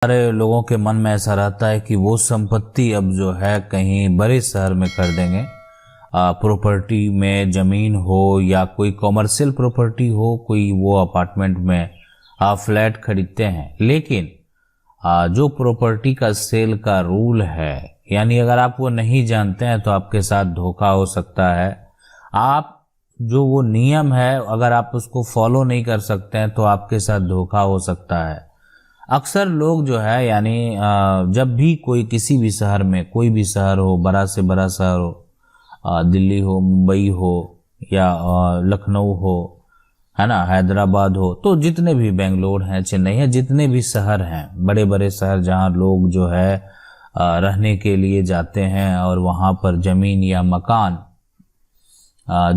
सारे लोगों के मन में ऐसा रहता है कि वो संपत्ति अब जो है कहीं बड़े शहर में कर देंगे। प्रॉपर्टी में ज़मीन हो या कोई कॉमर्शियल प्रॉपर्टी हो, कोई वो अपार्टमेंट में फ्लैट खरीदते हैं। लेकिन जो प्रॉपर्टी का सेल का रूल है, यानी अगर आप वो नहीं जानते हैं तो आपके साथ धोखा हो सकता है। आप जो वो नियम है अगर आप उसको फॉलो नहीं कर सकते हैं तो आपके साथ धोखा हो सकता है। अक्सर लोग जो है यानी जब भी कोई किसी भी शहर में, कोई भी शहर हो, बड़ा से बड़ा शहर हो, दिल्ली हो, मुंबई हो या लखनऊ हो, है ना, हैदराबाद हो, तो जितने भी, बेंगलोर हैं, चेन्नई है, जितने भी शहर हैं, बड़े बड़े शहर जहां लोग जो है रहने के लिए जाते हैं और वहां पर ज़मीन या मकान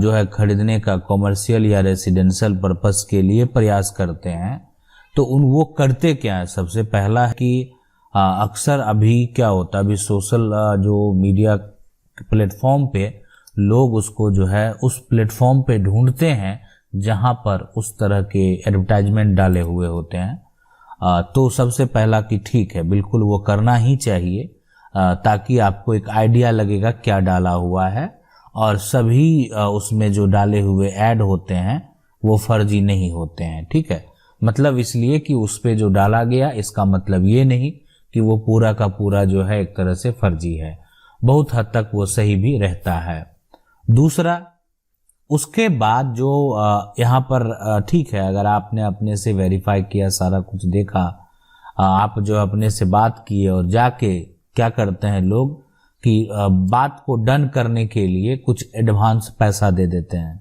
जो है खरीदने का कॉमर्शियल या रेसिडेंशियल पर्पस के लिए प्रयास करते हैं, तो वो करते क्या है। सबसे पहला है कि अक्सर अभी क्या होता है, अभी सोशल जो मीडिया प्लेटफॉर्म पे लोग उसको जो है उस प्लेटफॉर्म पे ढूंढते हैं जहां पर उस तरह के एडवर्टाइजमेंट डाले हुए होते हैं। तो सबसे पहला कि ठीक है, बिल्कुल वो करना ही चाहिए ताकि आपको एक आइडिया लगेगा क्या डाला हुआ है, और सभी उसमें जो डाले हुए ऐड होते हैं वो फर्जी नहीं होते हैं। ठीक है, मतलब इसलिए कि उस पे जो डाला गया, इसका मतलब ये नहीं कि वो पूरा का पूरा जो है एक तरह से फर्जी है, बहुत हद तक वो सही भी रहता है। दूसरा, उसके बाद जो यहाँ पर ठीक है, अगर आपने अपने से वेरीफाई किया, सारा कुछ देखा, आप जो अपने से बात किए, और जाके क्या करते हैं लोग कि बात को डन करने के लिए कुछ एडवांस पैसा दे देते हैं।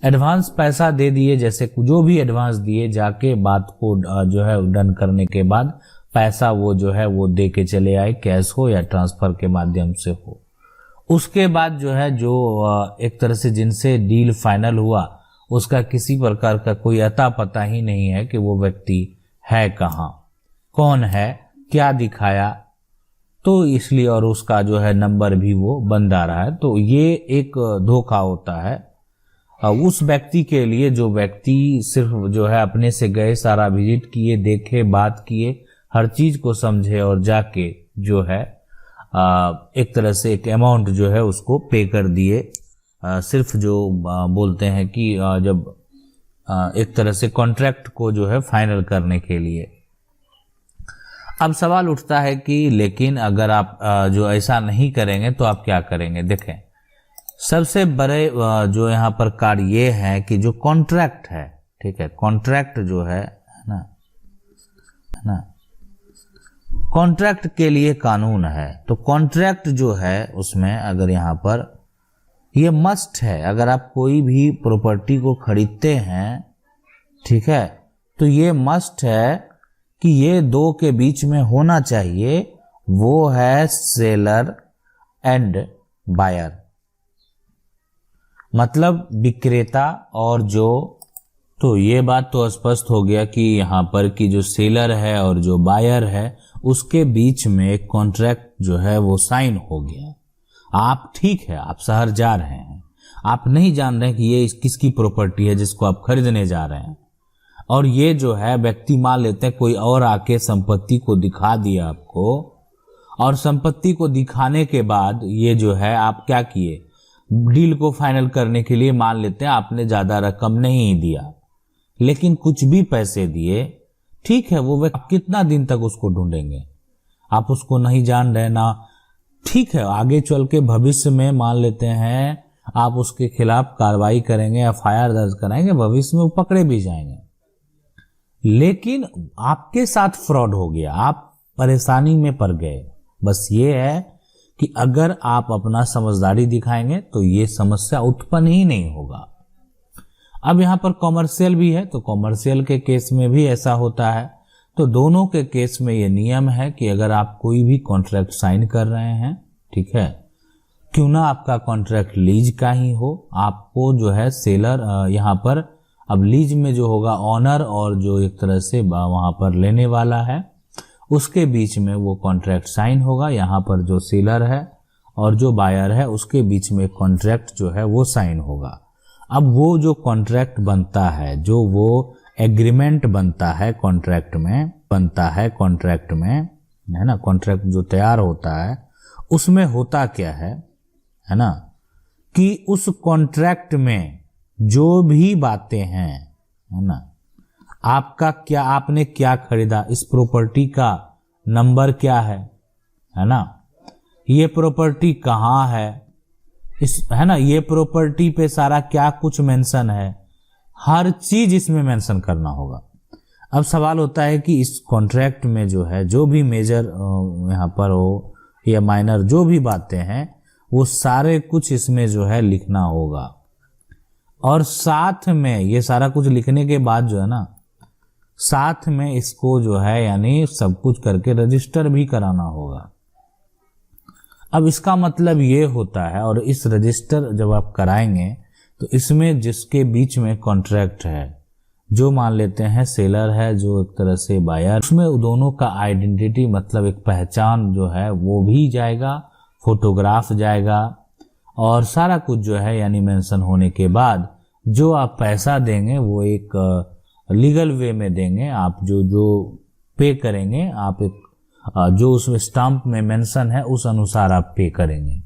एडवांस पैसा दे दिए, जैसे जो भी एडवांस दिए, जाके बात को जो है डन करने के बाद पैसा वो जो है वो दे के चले आए, कैश हो या ट्रांसफर के माध्यम से हो। उसके बाद जो है जो एक तरह से जिनसे डील फाइनल हुआ, उसका किसी प्रकार का कोई अता पता ही नहीं है कि वो व्यक्ति है कहाँ, कौन है, क्या दिखाया, तो इसलिए, और उसका जो है नंबर भी वो बंद आ रहा है। तो ये एक धोखा होता है उस व्यक्ति के लिए जो व्यक्ति सिर्फ जो है अपने से गए, सारा विजिट किए, देखे, बात किए, हर चीज को समझे, और जाके जो है एक तरह से एक अमाउंट जो है उसको पे कर दिए। सिर्फ जो बोलते हैं कि जब एक तरह से कॉन्ट्रैक्ट को जो है फाइनल करने के लिए। अब सवाल उठता है कि लेकिन अगर आप जो ऐसा नहीं करेंगे तो आप क्या करेंगे। देखें, सबसे बड़े जो यहाँ पर कार्य ये है कि जो कॉन्ट्रैक्ट है, ठीक है, कॉन्ट्रैक्ट जो है ना, कॉन्ट्रैक्ट के लिए कानून है। तो कॉन्ट्रैक्ट जो है उसमें अगर यहाँ पर ये मस्ट है, अगर आप कोई भी प्रॉपर्टी को खरीदते हैं, ठीक है, तो ये मस्ट है कि ये दो के बीच में होना चाहिए, वो है सेलर एंड बायर, मतलब विक्रेता और जो। तो ये बात तो स्पष्ट हो गया कि यहाँ पर कि जो सेलर है और जो बायर है उसके बीच में एक कॉन्ट्रैक्ट जो है वो साइन हो गया। आप ठीक है, आप शहर जा रहे हैं, आप नहीं जान रहे कि ये किसकी प्रॉपर्टी है जिसको आप खरीदने जा रहे हैं, और ये जो है व्यक्ति मान लेते हैं कोई और आके संपत्ति को दिखा दिया आपको, और संपत्ति को दिखाने के बाद ये जो है आप क्या किए, डील को फाइनल करने के लिए मान लेते हैं आपने ज्यादा रकम नहीं दिया लेकिन कुछ भी पैसे दिए, ठीक है, वो व्यक्ति कितना दिन तक उसको ढूंढेंगे, आप उसको नहीं जान रहे ना, ठीक है, आगे चल के भविष्य में मान लेते हैं आप उसके खिलाफ कार्रवाई करेंगे, एफआईआर दर्ज कराएंगे, भविष्य में वो पकड़े भी जाएंगे, लेकिन आपके साथ फ्रॉड हो गया, आप परेशानी में पड़ गए। बस ये है कि अगर आप अपना समझदारी दिखाएंगे तो ये समस्या उत्पन्न ही नहीं होगा। अब यहाँ पर कॉमर्शियल भी है, तो कॉमर्शियल के केस में भी ऐसा होता है। तो दोनों के केस में ये नियम है कि अगर आप कोई भी कॉन्ट्रैक्ट साइन कर रहे हैं, ठीक है, क्यों ना आपका कॉन्ट्रैक्ट लीज का ही हो, आपको जो है सेलर यहाँ पर, अब लीज में जो होगा ऑनर और जो एक तरह से वहां पर लेने वाला है, उसके बीच में वो कॉन्ट्रैक्ट साइन होगा। यहाँ पर जो सेलर है और जो बायर है उसके बीच में कॉन्ट्रैक्ट जो है वो साइन होगा। अब वो जो कॉन्ट्रैक्ट बनता है, जो वो एग्रीमेंट बनता है कॉन्ट्रैक्ट में, बनता है कॉन्ट्रैक्ट में, है ना, कॉन्ट्रैक्ट जो तैयार होता है उसमें होता क्या है ना, कि उस कॉन्ट्रैक्ट में जो भी बातें हैं, है ना, आपका क्या, आपने क्या खरीदा, इस प्रॉपर्टी का नंबर क्या है ना, ये प्रॉपर्टी कहाँ है, है ना, ये प्रॉपर्टी पे सारा क्या कुछ मेंशन है, हर चीज इसमें मेंशन करना होगा। अब सवाल होता है कि इस कॉन्ट्रैक्ट में जो है, जो भी मेजर यहाँ पर हो या माइनर जो भी बातें हैं, वो सारे कुछ इसमें जो है लिखना होगा। और साथ में ये सारा कुछ लिखने के बाद जो है ना, साथ में इसको जो है यानी सब कुछ करके रजिस्टर भी कराना होगा। अब इसका मतलब ये होता है, और इस रजिस्टर जब आप कराएंगे तो इसमें जिसके बीच में कॉन्ट्रैक्ट है, जो मान लेते हैं सेलर है, जो एक तरह से बायर, उसमें दोनों का आइडेंटिटी मतलब एक पहचान जो है वो भी जाएगा, फोटोग्राफ जाएगा, और सारा कुछ जो है यानी मेंशन होने के बाद जो आप पैसा देंगे वो एक लीगल वे में देंगे। आप जो पे करेंगे, आप एक जो उसमें स्टाम्प में मेंशन है उस अनुसार आप पे करेंगे।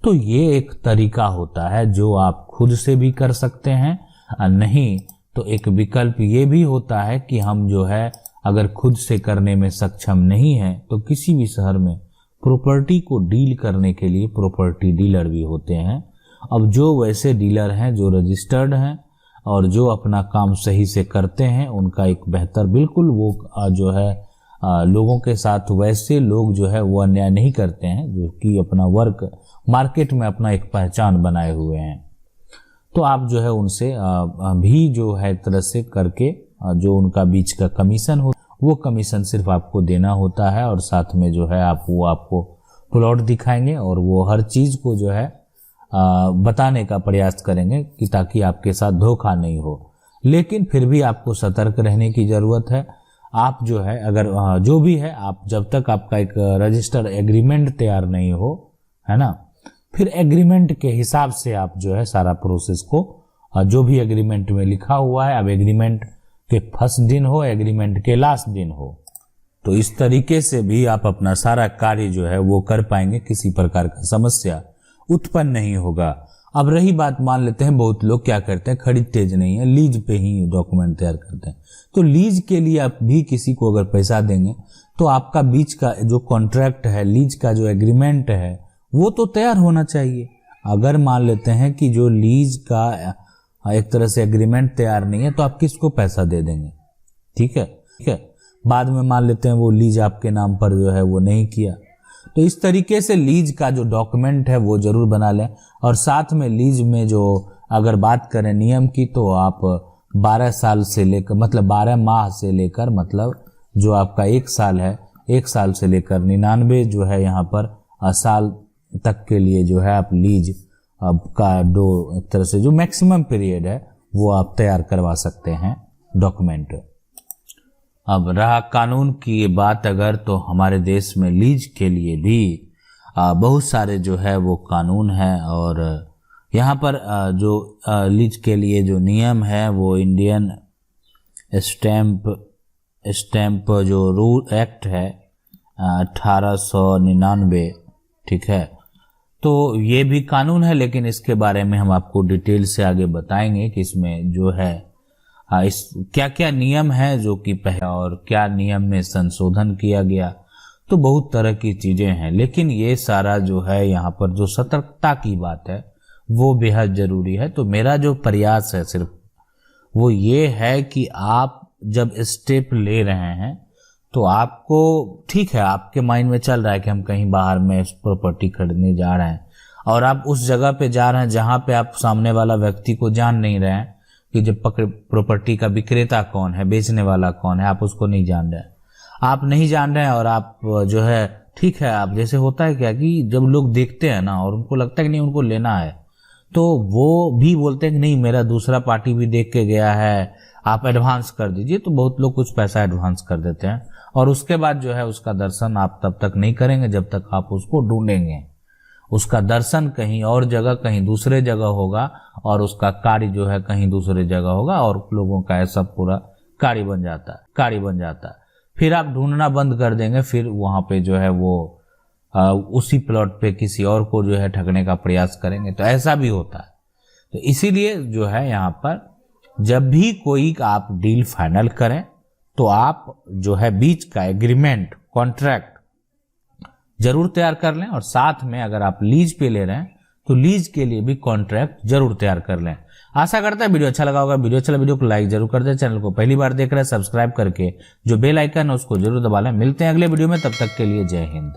तो ये एक तरीका होता है जो आप खुद से भी कर सकते हैं, नहीं तो एक विकल्प ये भी होता है कि हम जो है अगर खुद से करने में सक्षम नहीं है तो किसी भी शहर में प्रॉपर्टी को डील करने के लिए प्रॉपर्टी डीलर भी होते हैं। अब जो वैसे डीलर हैं जो रजिस्टर्ड हैं और जो अपना काम सही से करते हैं, उनका एक बेहतर बिल्कुल वो जो है लोगों के साथ वैसे लोग जो है वो अन्याय नहीं करते हैं, जो कि अपना वर्क मार्केट में अपना एक पहचान बनाए हुए हैं। तो आप जो है उनसे भी जो है एक तरह से करके जो उनका बीच का कमीशन हो वो कमीशन सिर्फ आपको देना होता है, और साथ में जो है आपको प्लॉट दिखाएंगे और वो हर चीज को जो है बताने का प्रयास करेंगे कि ताकि आपके साथ धोखा नहीं हो। लेकिन फिर भी आपको सतर्क रहने की जरूरत है। आप जो है अगर जो भी है, आप जब तक आपका एक रजिस्टर एग्रीमेंट तैयार नहीं हो, है ना, फिर एग्रीमेंट के हिसाब से आप जो है सारा प्रोसेस को जो भी एग्रीमेंट में लिखा हुआ है, अब एग्रीमेंट के फर्स्ट दिन हो, एग्रीमेंट के लास्ट दिन हो, तो इस तरीके से भी आप अपना सारा कार्य जो है वो कर पाएंगे, किसी प्रकार का समस्या उत्पन्न नहीं होगा। अब रही बात, मान लेते हैं बहुत लोग क्या करते हैं, खरीद तेज नहीं है, लीज पे ही डॉक्यूमेंट तैयार करते हैं। तो लीज के लिए आप भी किसी को अगर पैसा देंगे तो आपका बीच का जो कॉन्ट्रैक्ट है, लीज का जो एग्रीमेंट है वो तो तैयार होना चाहिए। अगर मान लेते हैं कि जो लीज का एक तरह से एग्रीमेंट तैयार नहीं है तो आप किसको पैसा दे देंगे, ठीक है। बाद में मान लेते हैं वो लीज आपके नाम पर जो है वो नहीं किया, तो इस तरीके से लीज का जो डॉक्यूमेंट है वो जरूर बना लें। और साथ में लीज में जो अगर बात करें नियम की, तो आप 12 साल से लेकर मतलब 12 माह से लेकर मतलब जो आपका 1 साल है, 1 साल से लेकर 99 जो है यहाँ पर साल तक के लिए जो है आप लीज का एक तरह से जो मैक्सिमम पीरियड है वो आप तैयार करवा सकते हैं डॉक्यूमेंट। अब रहा कानून की बात अगर, तो हमारे देश में लीज के लिए भी बहुत सारे जो है वो कानून है, और यहाँ पर जो लीज के लिए जो नियम है वो इंडियन स्टैम्प जो रूल एक्ट है 1899, ठीक है। तो ये भी कानून है, लेकिन इसके बारे में हम आपको डिटेल से आगे बताएंगे कि इसमें जो है इस क्या क्या नियम है जो कि पहले और क्या नियम में संशोधन किया गया। तो बहुत तरह की चीजें हैं, लेकिन ये सारा जो है यहाँ पर जो सतर्कता की बात है वो बेहद जरूरी है। तो मेरा जो प्रयास है सिर्फ वो ये है कि आप जब स्टेप ले रहे हैं तो आपको, ठीक है, आपके माइंड में चल रहा है कि हम कहीं बाहर में प्रॉपर्टी खरीदने जा रहे हैं, और आप उस जगह पे जा रहे हैं जहां पे आप सामने वाला व्यक्ति को जान नहीं रहे हैं कि जब प्रॉपर्टी का विक्रेता कौन है, बेचने वाला कौन है, आप उसको नहीं जान रहे हैं, आप नहीं जान रहे हैं। और आप जो है, ठीक है, आप जैसे होता है क्या कि जब लोग देखते हैं ना और उनको लगता है कि नहीं उनको लेना है, तो वो भी बोलते हैं कि नहीं मेरा दूसरा पार्टी भी देख के गया है, आप एडवांस कर दीजिए। तो बहुत लोग कुछ पैसा एडवांस कर देते हैं, और उसके बाद जो है उसका दर्शन आप तब तक नहीं करेंगे जब तक आप उसको ढूंढेंगे। उसका दर्शन कहीं और जगह, कहीं दूसरे जगह होगा, और उसका कार्य जो है कहीं दूसरे जगह होगा, और लोगों का ऐसा पूरा कार्य बन जाता है। फिर आप ढूंढना बंद कर देंगे, फिर वहां पे जो है वो उसी प्लॉट पे किसी और को जो है ठगने का प्रयास करेंगे। तो ऐसा भी होता है। तो इसीलिए जो है यहाँ पर जब भी कोई आप डील फाइनल करें तो आप जो है बीच का एग्रीमेंट, कॉन्ट्रैक्ट जरूर तैयार कर लें, और साथ में अगर आप लीज पे ले रहे हैं तो लीज के लिए भी कॉन्ट्रैक्ट जरूर तैयार कर लें। आशा करता है वीडियो अच्छा लगा होगा। वीडियो अच्छा लगा, वीडियो को लाइक जरूर कर दें। चैनल को पहली बार देख रहे हैं सब्सक्राइब करके जो बेल आइकन है उसको जरूर दबा लें। मिलते हैं अगले वीडियो में, तब तक के लिए जय हिंद।